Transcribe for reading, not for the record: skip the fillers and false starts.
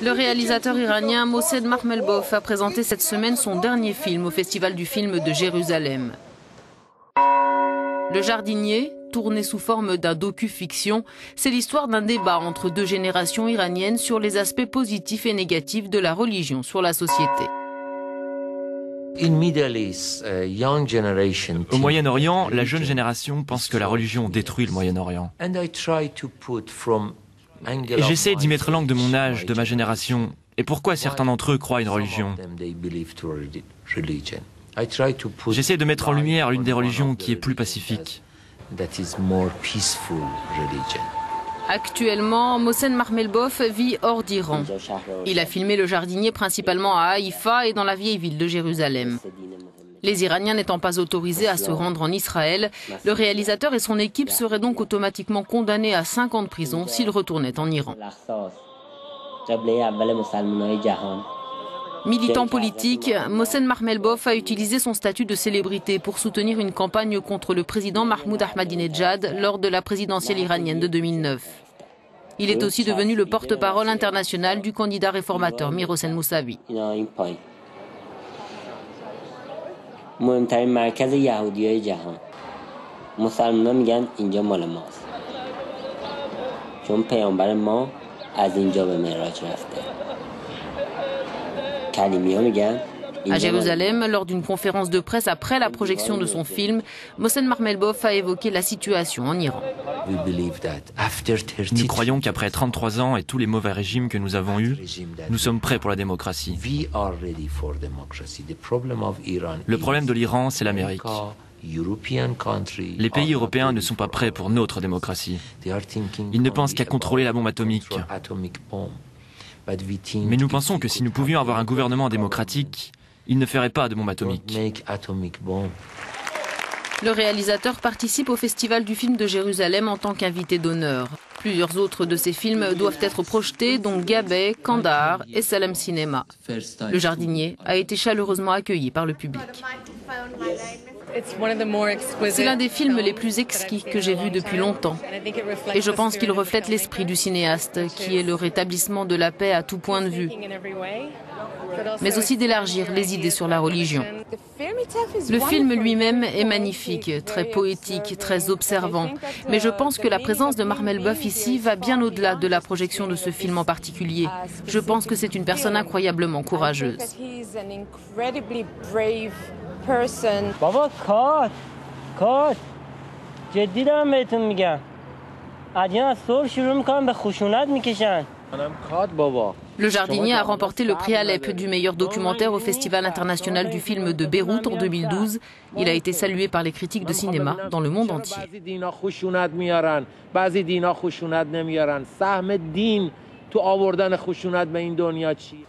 Le réalisateur iranien Mohsen Makhmelbaf a présenté cette semaine son dernier film au Festival du film de Jérusalem. Le jardinier, tourné sous forme d'un docu-fiction, c'est l'histoire d'un débat entre deux générations iraniennes sur les aspects positifs et négatifs de la religion sur la société. Au Moyen-Orient, la jeune génération pense que la religion détruit le Moyen-Orient. Et j'essaie d'y mettre l'angle de mon âge, de ma génération, et pourquoi certains d'entre eux croient à une religion. J'essaie de mettre en lumière l'une des religions qui est plus pacifique. Actuellement, Mohsen Makhmelbaf vit hors d'Iran. Il a filmé Le jardinier principalement à Haïfa et dans la vieille ville de Jérusalem. Les Iraniens n'étant pas autorisés à se rendre en Israël, le réalisateur et son équipe seraient donc automatiquement condamnés à 5 ans de prison s'ils retournaient en Iran. Militant politique, Mohsen Makhmelbaf a utilisé son statut de célébrité pour soutenir une campagne contre le président Mahmoud Ahmadinejad lors de la présidentielle iranienne de 2009. Il est aussi devenu le porte-parole international du candidat réformateur Mir Hossein Mousavi. À Jérusalem, lors d'une conférence de presse après la projection de son film, Mohsen Makhmelbaf a évoqué la situation en Iran. Nous croyons qu'après 33 ans et tous les mauvais régimes que nous avons eus, nous sommes prêts pour la démocratie. Le problème de l'Iran, c'est l'Amérique. Les pays européens ne sont pas prêts pour notre démocratie. Ils ne pensent qu'à contrôler la bombe atomique. Mais nous pensons que si nous pouvions avoir un gouvernement démocratique, il ne ferait pas de bombe atomique. Le réalisateur participe au Festival du film de Jérusalem en tant qu'invité d'honneur. Plusieurs autres de ses films doivent être projetés, dont Gabay, Kandahar et Salem Cinema. Le jardinier a été chaleureusement accueilli par le public. C'est l'un des films les plus exquis que j'ai vus depuis longtemps. Et je pense qu'il reflète l'esprit du cinéaste, qui est le rétablissement de la paix à tout point de vue, mais aussi d'élargir les idées sur la religion. Le film lui-même est magnifique, très poétique, très observant. Mais je pense que la présence de Makhmelbaf ici va bien au-delà de la projection de ce film en particulier. Je pense que c'est une personne incroyablement courageuse. بابا کات جدی دارم بهتون میگم عجینا از صبح شروع میکنم به خشونت میکشن. Le jardinier a remporté le prix Alep du meilleur documentaire au Festival international du film de Beyrouth en 2012. Il a été salué par les critiques de cinéma dans le monde entier. تو آوردن خشونت به این دنیا چی؟